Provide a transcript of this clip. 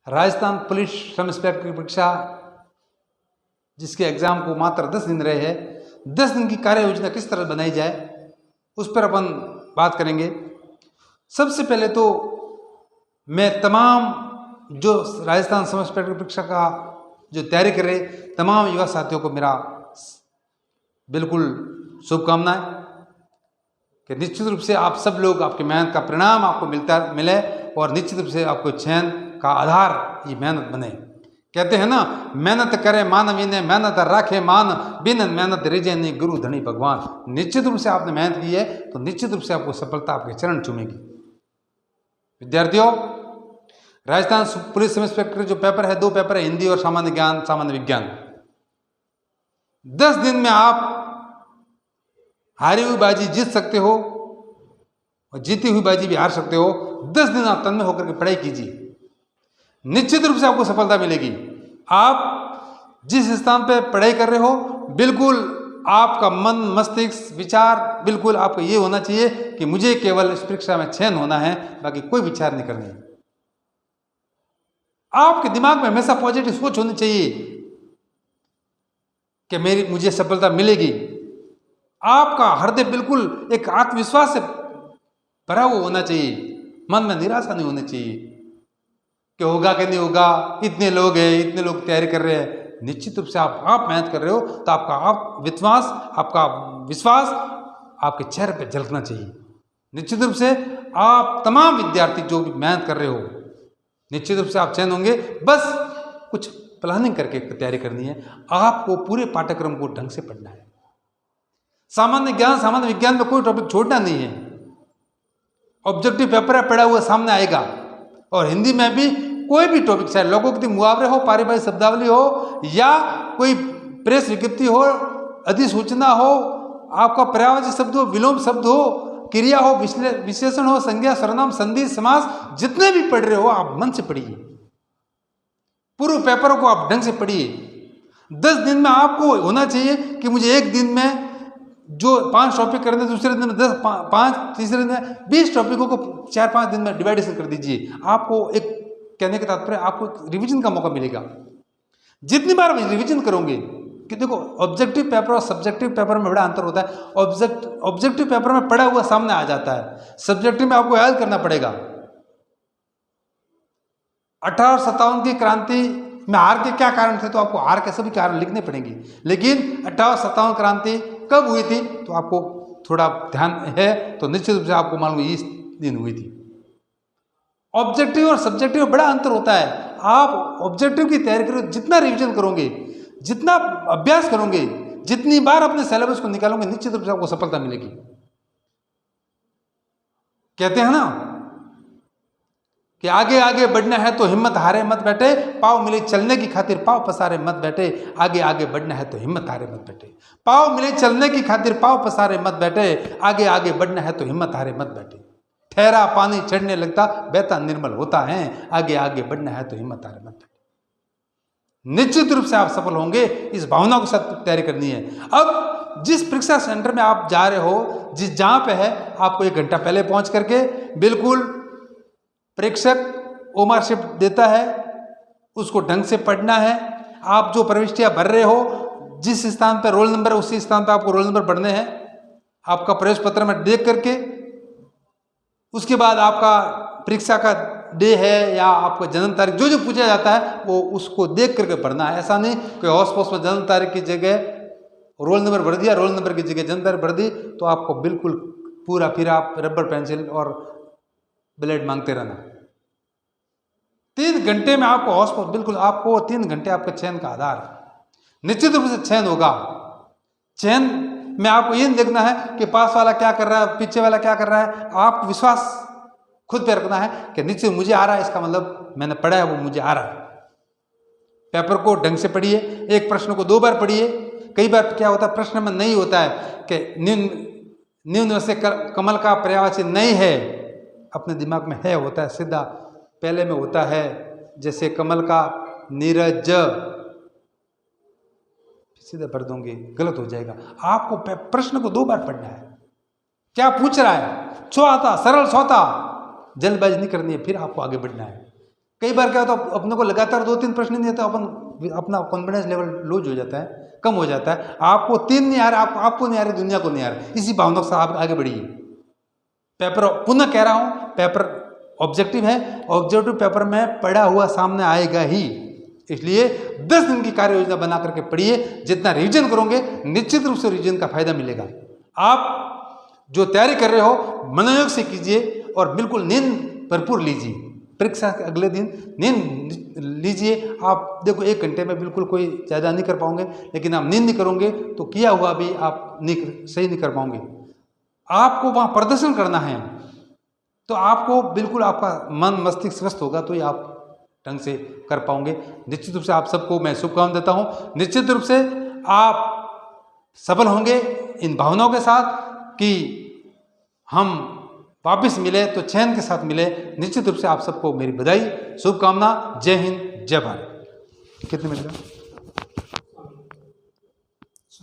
Rajasthan police sub inspector की परीक्षा जिसके एग्जाम को मात्र 10 दिन रहे हैं, 10 दिन की कार्य योजना किस तरह बनाई जाए उस पर अपन बात करेंगे। सबसे पहले तो मैं तमाम जो राजस्थान सब इंस्पेक्टर की परीक्षा का जो तैयारी कर रहे तमाम युवा साथियों को मेरा बिल्कुल शुभकामनाएं कि निश्चित रूप से आप सब लोग आपकी मेहनत का परिणाम आपको मिले और निश्चित रूप से आपको चयन का आधार ये मेहनत बने। कहते हैं ना, मेहनत करे मानव इन्हें मेहनत राखे मान बिन मेहनत रिजे नहीं गुरु धनी भगवान। निश्चित रूप से आपने मेहनत की है तो निश्चित रूप से आपको सफलता आपके चरण चूमेगी। विद्यार्थियों, राजस्थान पुलिस सब इंस्पेक्टर जो पेपर है, 2 पेपर है, हिंदी और सामान्य ज्ञान सामान्य विज्ञान। 10 दिन में आप हारी हुई बाजी जीत सकते हो और जीती हुई बाजी भी हार सकते हो। 10 दिन आप तन्मय होकर के पढ़ाई कीजिए, निश्चित रूप से आपको सफलता मिलेगी। आप जिस स्थान पे पढ़ाई कर रहे हो बिल्कुल आपका मन मस्तिष्क विचार बिल्कुल आपको ये होना चाहिए कि मुझे केवल इस परीक्षा में चयन होना है, बाकी कोई विचार नहीं करनी है। आपके दिमाग में हमेशा पॉजिटिव सोच होनी चाहिए कि मुझे सफलता मिलेगी। आपका हृदय बिल्कुल एक आत्मविश्वास से भरा हुआ होना चाहिए, मन में निराशा नहीं होनी चाहिए कि होगा कि नहीं होगा, इतने लोग हैं, इतने लोग तैयारी कर रहे हैं। निश्चित रूप से आप मेहनत कर रहे हो तो आपका विश्वास आपके चेहरे पे झलकना चाहिए। निश्चित रूप से आप तमाम विद्यार्थी जो भी मेहनत कर रहे हो निश्चित रूप से आप चयन होंगे। बस कुछ प्लानिंग करके तैयारी करनी है। आपको पूरे पाठ्यक्रम को ढंग से पढ़ना है। सामान्य ज्ञान सामान्य विज्ञान में कोई टॉपिक छोड़ना नहीं है। ऑब्जेक्टिव पेपर है, पढ़ा हुआ सामने आएगा। और हिंदी में भी कोई भी टॉपिक, चाहे लोकोक्ति मुहावरे हो, पारिभाषिक शब्दावली हो या कोई प्रेस विज्ञप्ति हो, अधिसूचना हो, आपका पर्यायवाची शब्द हो, विलोम शब्द हो, क्रिया हो, विशेषण हो, संज्ञा, सर्वनाम, संधि, समास, जितने भी पढ़ रहे हो आप मन से पढ़िए। पूरे पेपर को आप ढंग से पढ़िए। 10 दिन में आपको होना चाहिए कि मुझे एक दिन में जो 5 टॉपिक करने, दूसरे दिन में 10, 5, तीसरे दिन में 20 टॉपिकों को 4-5 दिन में डिवाइडेशन कर दीजिए। आपको एक कहने का तात्पर्य आपको रिवीजन का मौका मिलेगा। जितनी बार रिवीजन करोगे कि देखो ऑब्जेक्टिव पेपर और सब्जेक्टिव पेपर में बड़ा अंतर होता है। ऑब्जेक्टिव पेपर में पढ़ा हुआ सामने आ जाता है, सब्जेक्टिव में आपको याद करना पड़ेगा। 1857 की क्रांति में हार के क्या कारण थे तो आपको हार के सभी कारण लिखने पड़ेंगे। लेकिन 1857 क्रांति कब हुई थी तो आपको थोड़ा ध्यान है तो निश्चित रूप से आपको मालूम इस दिन हुई थी। ऑब्जेक्टिव और सब्जेक्टिव में बड़ा अंतर होता है। आप ऑब्जेक्टिव की तैयारी करो, जितना रिवीजन करोगे, जितना अभ्यास करोगे, जितनी बार अपने सिलेबस को निकालोगे, निश्चित रूप से आपको सफलता मिलेगी। कहते हैं ना कि आगे आगे बढ़ना है तो हिम्मत हारे मत बैठे, पाँव मिले चलने की खातिर पाँव पसारे मत बैठे। आगे आगे बढ़ना है तो हिम्मत हारे मत बैठे, पाँव मिले चलने की खातिर पाँव पसारे मत बैठे। आगे आगे बढ़ना है तो हिम्मत हारे मत बैठे। ठहरा पानी चढ़ने लगता बहता निर्मल होता है। आगे आगे बढ़ना है तो हिम्मत हारे मत बैठे। निश्चित रूप से आप सफल होंगे। इस भावना के साथ तैयारी करनी है। अब जिस परीक्षा सेंटर में आप जा रहे हो, जहाँ पे है, आपको 1 घंटा पहले पहुंच करके बिल्कुल परीक्षक ओमार शिफ्ट देता है, उसको ढंग से पढ़ना है। आप जो प्रविष्टियां भर रहे हो, जिस स्थान पर रोल नंबर है उसी स्थान पर आपको रोल नंबर भरने हैं। आपका प्रवेश पत्र में देख करके उसके बाद आपका परीक्षा का डे है या आपका जन्म तारीख जो जो पूछा जाता है वो उसको देख करके भरना है। ऐसा नहीं कि होश पोस में जन्म तारीख की जगह रोल नंबर भर दिया, रोल नंबर की जगह जन्म तारीख भर दी तो आपको बिल्कुल पूरा फिर आप रबर पेंसिल और ब्लेड मांगते रहना। 3 घंटे में आपको हॉस्पिटल बिल्कुल आपको 3 घंटे आपका चयन का आधार निश्चित रूप से चयन होगा। चयन में आपको ये नहीं देखना है कि पास वाला क्या कर रहा है, पीछे वाला क्या कर रहा है। आप विश्वास खुद पे रखना है कि निश्चित मुझे आ रहा है, इसका मतलब मैंने पढ़ा है वो मुझे आ रहा है। पेपर को ढंग से पढ़िए। एक प्रश्न को 2 बार पढ़िए। कई बार क्या होता है प्रश्न में नहीं होता है कि न्यून से कमल का पर्यायवाची नहीं है, अपने दिमाग में है होता है, सीधा पहले में होता है। जैसे कमल का नीरज सीधे भर दूंगी, गलत हो जाएगा। आपको प्रश्न को 2 बार पढ़ना है। क्या पूछ रहा है, छो आता सरल सोता, जल्दबाजी नहीं करनी है, फिर आपको आगे बढ़ना है। कई बार क्या होता है, अपने को लगातार 2-3 प्रश्न नहीं देता, अपना कॉन्फिडेंस लेवल लूज हो जाता है, कम हो जाता है। आपको 3 नहीं आ रहा, आपको नहीं आ रही, दुनिया को नहीं आ रहा, इसी भावना से आप आगे बढ़िए। पेपर पुनः कह रहा हूँ, पेपर ऑब्जेक्टिव है, ऑब्जेक्टिव पेपर में पढ़ा हुआ सामने आएगा ही, इसलिए 10 दिन की कार्य योजना बना करके पढ़िए। जितना रिवीजन करोगे निश्चित रूप से रिवीजन का फायदा मिलेगा। आप जो तैयारी कर रहे हो मनोयोग से कीजिए और बिल्कुल नींद भरपूर लीजिए। परीक्षा के अगले दिन नींद लीजिए। आप देखो 1 घंटे में बिल्कुल कोई ज़्यादा नहीं कर पाओगे, लेकिन आप नींद नहीं करोगे तो किया हुआ भी आप सही नहीं कर पाओगे। आपको वहाँ प्रदर्शन करना है, तो आपको बिल्कुल आपका मन मस्तिष्क स्वस्थ होगा तो ही आप ढंग से कर पाओगे। निश्चित रूप से आप सबको मैं शुभकामना देता हूँ। निश्चित रूप से आप सफल होंगे इन भावनाओं के साथ कि हम वापस मिले तो चैन के साथ मिले। निश्चित रूप से आप सबको मेरी बधाई, शुभकामना। जय हिंद, जय भारत। कितने मिल गए?